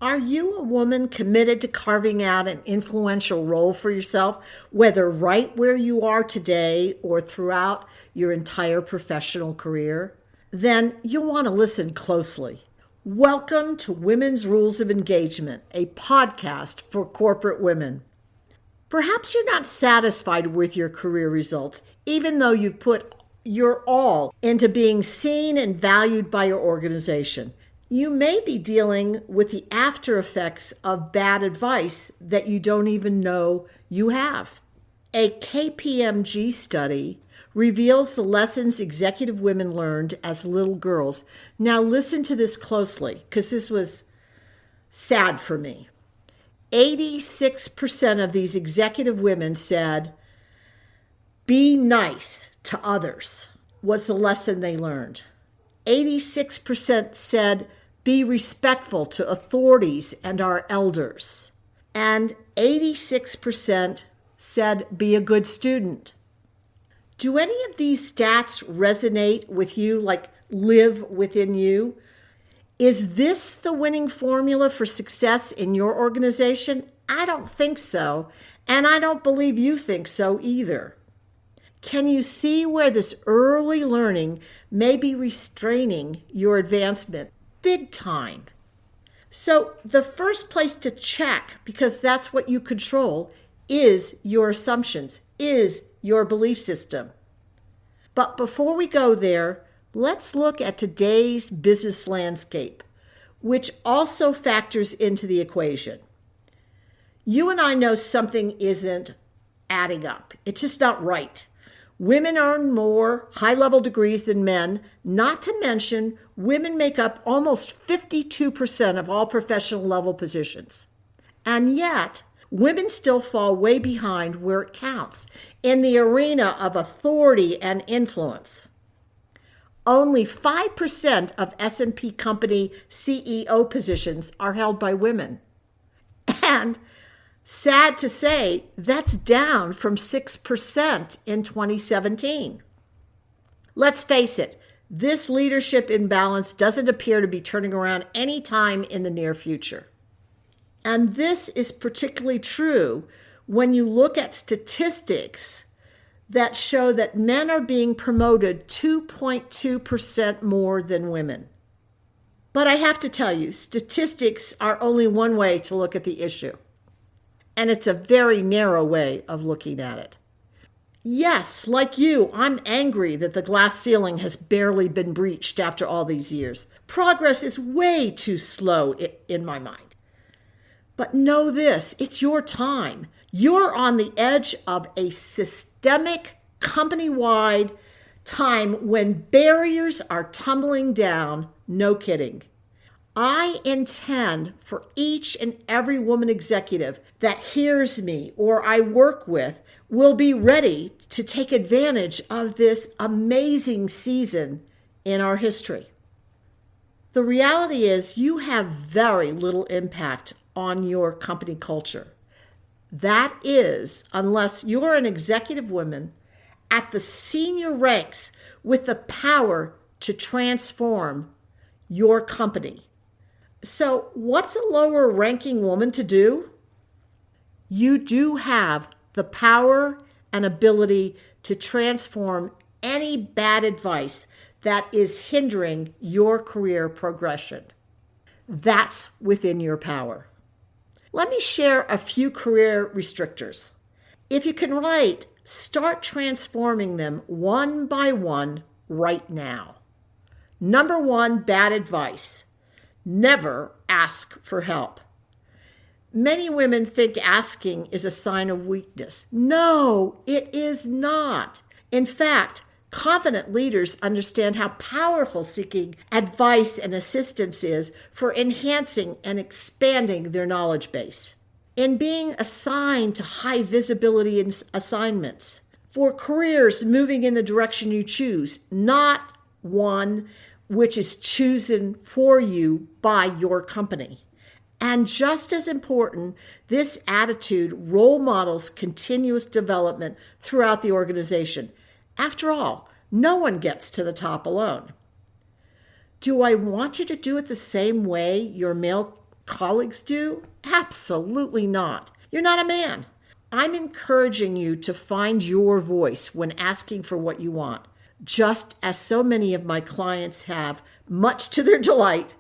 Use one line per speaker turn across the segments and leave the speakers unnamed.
Are you a woman committed to carving out an influential role for yourself, whether right where you are today or throughout your entire professional career? Then you'll want to listen closely. Welcome to Women's Rules of Engagement, a podcast for corporate women. Perhaps you're not satisfied with your career results, even though you've put your all into being seen and valued by your organization. You may be dealing with the after effects of bad advice that you don't even know you have. A KPMG study reveals the lessons executive women learned as little girls. Now listen to this closely, because this was sad for me. 86% of these executive women said, "Be nice to others," was the lesson they learned. 86% said, "Be respectful to authorities and our elders." And 86% said, "Be a good student." Do any of these stats resonate with you, like live within you? Is this the winning formula for success in your organization? I don't think so, and I don't believe you think so either. Can you see where this early learning may be restraining your advancement big time? So the first place to check, because that's what you control, is your assumptions, is your belief system. But before we go there, let's look at today's business landscape, which also factors into the equation. You and I know something isn't adding up. It's just not right. Women earn more high-level degrees than men, not to mention women make up almost 52% of all professional level positions. And yet, women still fall way behind where it counts in the arena of authority and influence. Only 5% of S&P company CEO positions are held by women. And sad to say, that's down from 6% in 2017. Let's face it, this leadership imbalance doesn't appear to be turning around anytime in the near future. And this is particularly true when you look at statistics that show that men are being promoted 2.2% more than women. But I have to tell you, statistics are only one way to look at the issue. And it's a very narrow way of looking at it. Yes, like you, I'm angry that the glass ceiling has barely been breached after all these years. Progress is way too slow in my mind. But know this, it's your time. You're on the edge of a systemic, company-wide time when barriers are tumbling down, no kidding. I intend for each and every woman executive that hears me or I work with will be ready to take advantage of this amazing season in our history. The reality is you have very little impact on your company culture. That is, unless you're an executive woman at the senior ranks with the power to transform your company. So what's a lower ranking woman to do? You do have the power and ability to transform any bad advice that is hindering your career progression. That's within your power. Let me share a few career restrictors. If you can relate, start transforming them one by one right now. Number one, bad advice. Never ask for help. Many women think asking is a sign of weakness. No, it is not. In fact, confident leaders understand how powerful seeking advice and assistance is for enhancing and expanding their knowledge base. In being assigned to high visibility assignments, for careers moving in the direction you choose, not one which is chosen for you by your company. And just as important, this attitude role models continuous development throughout the organization. After all, no one gets to the top alone. Do I want you to do it the same way your male colleagues do? Absolutely not. You're not a man. I'm encouraging you to find your voice when asking for what you want, just as so many of my clients have, much to their delight,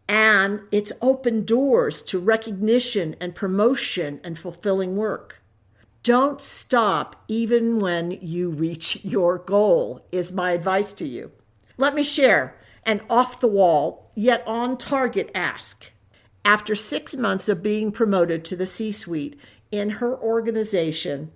and it's opened doors to recognition and promotion and fulfilling work. Don't stop even when you reach your goal, is my advice to you. Let me share an off-the-wall, yet on-target ask. After 6 months of being promoted to the C-suite in her organization,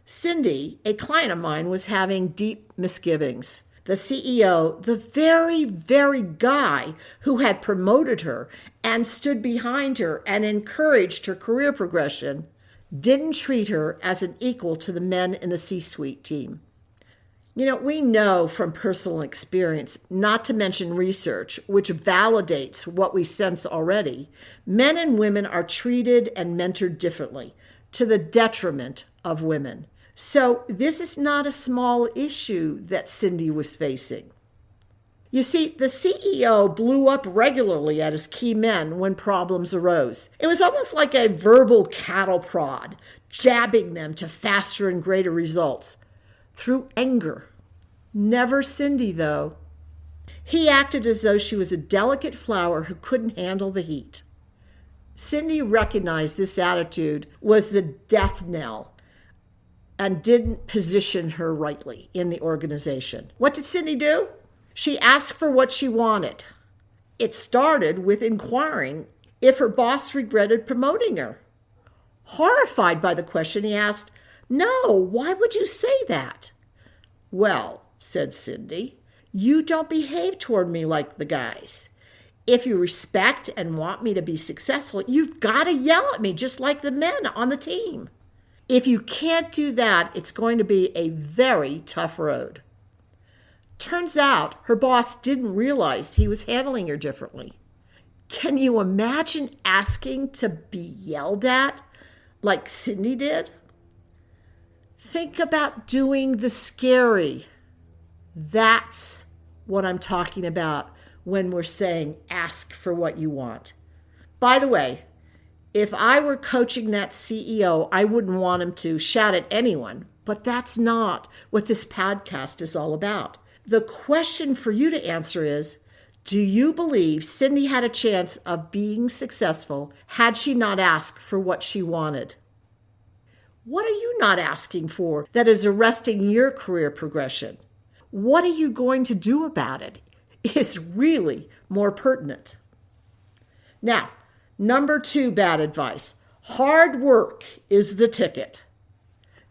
Cindy, a client of mine, was having deep misgivings. The CEO, the very, very guy who had promoted her and stood behind her and encouraged her career progression, didn't treat her as an equal to the men in the C-suite team. We know from personal experience, not to mention research, which validates what we sense already, men and women are treated and mentored differently, to the detriment of women. So this is not a small issue that Cindy was facing. You see, the CEO blew up regularly at his key men when problems arose. It was almost like a verbal cattle prod, jabbing them to faster and greater results through anger. Never Cindy, though. He acted as though she was a delicate flower who couldn't handle the heat. Cindy recognized this attitude was the death knell and didn't position her rightly in the organization. What did Cindy do? She asked for what she wanted. It started with inquiring if her boss regretted promoting her. Horrified by the question, he asked, "No, why would you say that?" "Well," said Cindy, "you don't behave toward me like the guys. If you respect and want me to be successful, you've got to yell at me just like the men on the team. If you can't do that, it's going to be a very tough road." Turns out her boss didn't realize he was handling her differently. Can you imagine asking to be yelled at like Cindy did? Think about doing the scary. That's what I'm talking about when we're saying ask for what you want. By the way, if I were coaching that CEO, I wouldn't want him to shout at anyone, but that's not what this podcast is all about. The question for you to answer is, do you believe Cindy had a chance of being successful had she not asked for what she wanted? What are you not asking for that is arresting your career progression? What are you going to do about it is really more pertinent. Now, number 2 bad advice. Hard work is the ticket.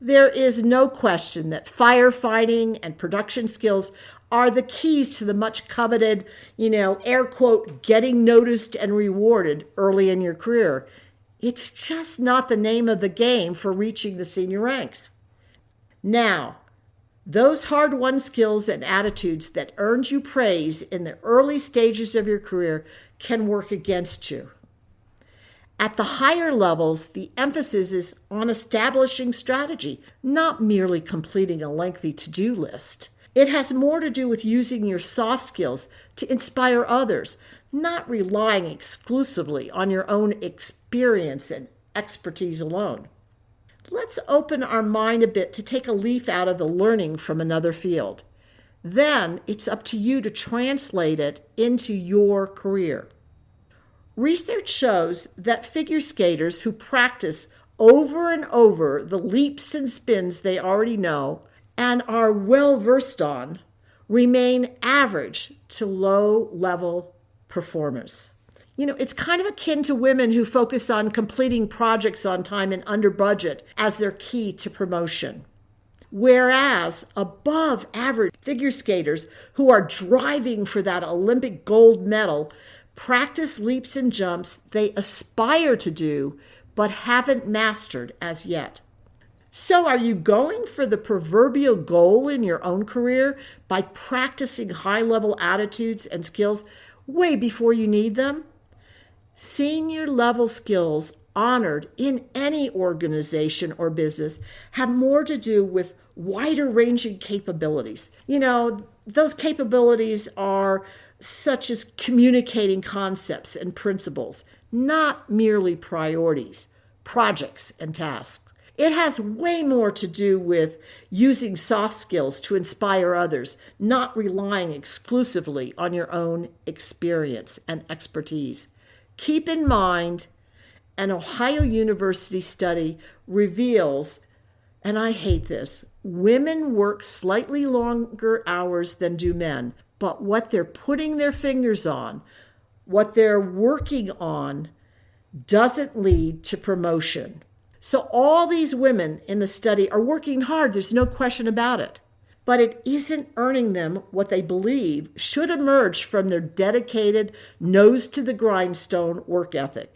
There is no question that firefighting and production skills are the keys to the much coveted, air quote, getting noticed and rewarded early in your career. It's just not the name of the game for reaching the senior ranks. Now, those hard-won skills and attitudes that earned you praise in the early stages of your career can work against you. At the higher levels, the emphasis is on establishing strategy, not merely completing a lengthy to-do list. It has more to do with using your soft skills to inspire others, not relying exclusively on your own experience and expertise alone. Let's open our mind a bit to take a leaf out of the learning from another field. Then it's up to you to translate it into your career. Research shows that figure skaters who practice over and over the leaps and spins they already know and are well versed on remain average to low-level performers. It's kind of akin to women who focus on completing projects on time and under budget as their key to promotion. Whereas above average figure skaters who are driving for that Olympic gold medal practice leaps and jumps they aspire to do but haven't mastered as yet. So are you going for the proverbial goal in your own career by practicing high-level attitudes and skills way before you need them? Senior-level skills honored in any organization or business have more to do with wider-ranging capabilities. Those capabilities are such as communicating concepts and principles, not merely priorities, projects, and tasks. It has way more to do with using soft skills to inspire others, not relying exclusively on your own experience and expertise. Keep in mind, an Ohio University study reveals, and I hate this, women work slightly longer hours than do men, but what they're putting their fingers on, what they're working on, doesn't lead to promotion. So all these women in the study are working hard, there's no question about it. But it isn't earning them what they believe should emerge from their dedicated, nose-to-the-grindstone work ethic.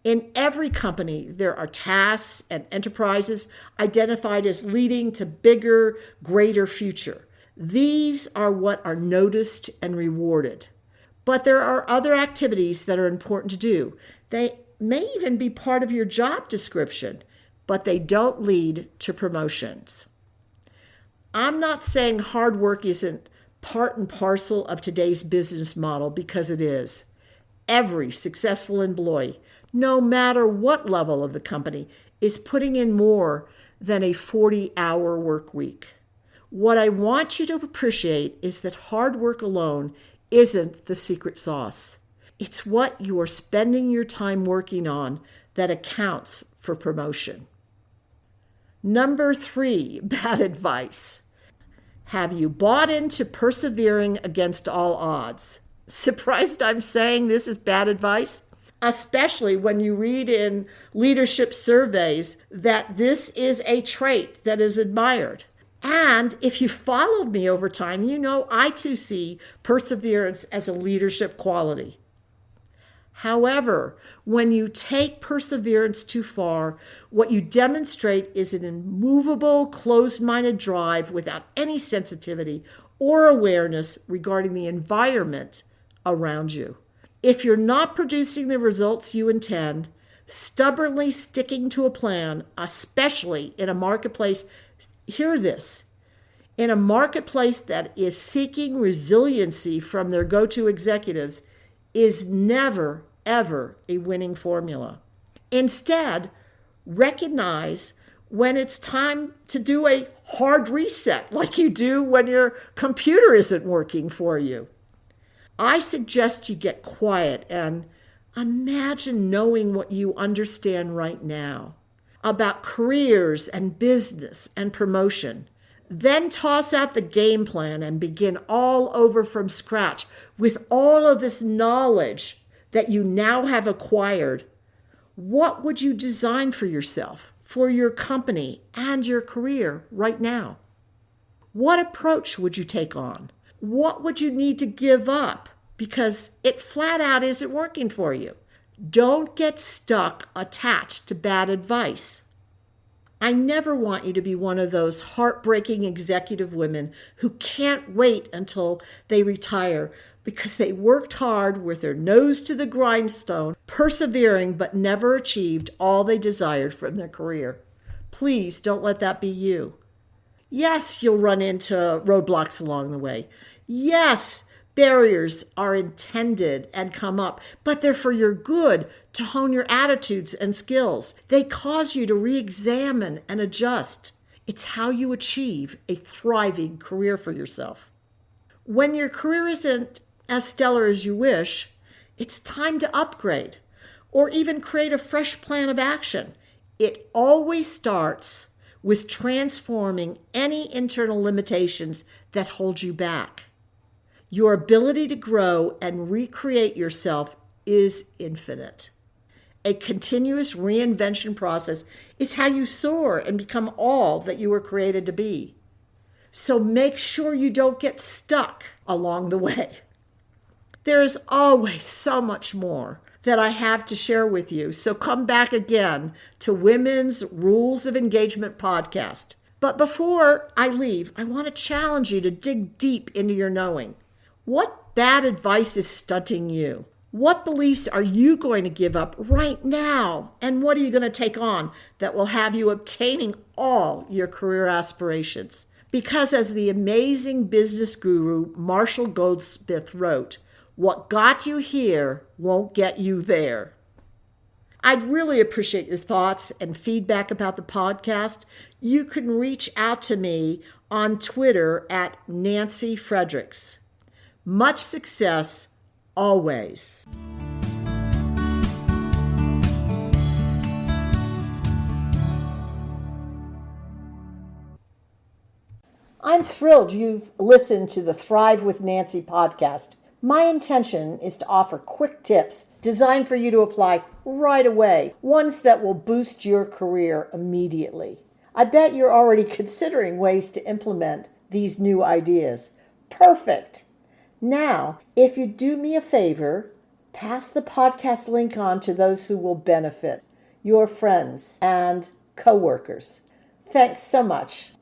In every company, there are tasks and enterprises identified as leading to bigger, greater future. These are what are noticed and rewarded. But there are other activities that are important to do. They may even be part of your job description, but they don't lead to promotions. I'm not saying hard work isn't part and parcel of today's business model, because it is. Every successful employee, no matter what level of the company, is putting in more than a 40-hour work week. What I want you to appreciate is that hard work alone isn't the secret sauce. It's what you are spending your time working on that accounts for promotion. Number 3, bad advice. Have you bought into persevering against all odds? Surprised I'm saying this is bad advice? Especially when you read in leadership surveys that this is a trait that is admired. And if you followed me over time, you know I too see perseverance as a leadership quality. However, when you take perseverance too far, what you demonstrate is an immovable, closed-minded drive without any sensitivity or awareness regarding the environment around you. If you're not producing the results you intend, stubbornly sticking to a plan, especially in a marketplace, hear this, in a marketplace that is seeking resiliency from their go-to executives, is never, ever a winning formula. Instead, recognize when it's time to do a hard reset, like you do when your computer isn't working for you. I suggest you get quiet and imagine knowing what you understand right now about careers and business and promotion. Then toss out the game plan and begin all over from scratch with all of this knowledge that you now have acquired. What would you design for yourself, for your company, and your career right now? What approach would you take on? What would you need to give up because it flat out isn't working for you? Don't get stuck attached to bad advice. I never want you to be one of those heartbreaking executive women who can't wait until they retire because they worked hard with their nose to the grindstone, persevering but never achieved all they desired from their career. Please don't let that be you. Yes, you'll run into roadblocks along the way. Yes, barriers are intended and come up, but they're for your good, to hone your attitudes and skills. They cause you to re-examine and adjust. It's how you achieve a thriving career for yourself. When your career isn't as stellar as you wish, it's time to upgrade or even create a fresh plan of action. It always starts with transforming any internal limitations that hold you back. Your ability to grow and recreate yourself is infinite. A continuous reinvention process is how you soar and become all that you were created to be. So make sure you don't get stuck along the way. There is always so much more that I have to share with you, so come back again to Women's Rules of Engagement podcast. But before I leave, I want to challenge you to dig deep into your knowing. What bad advice is stunting you? What beliefs are you going to give up right now? And what are you going to take on that will have you obtaining all your career aspirations? Because as the amazing business guru Marshall Goldsmith wrote, What got you here won't get you there. I'd really appreciate your thoughts and feedback about the podcast. You can reach out to me on Twitter at Nancy Fredericks. Much success always. I'm thrilled you've listened to the Thrive with Nancy podcast. My intention is to offer quick tips designed for you to apply right away, ones that will boost your career immediately. I bet you're already considering ways to implement these new ideas. Perfect! Now, if you do me a favor, pass the podcast link on to those who will benefit, your friends and coworkers. Thanks so much.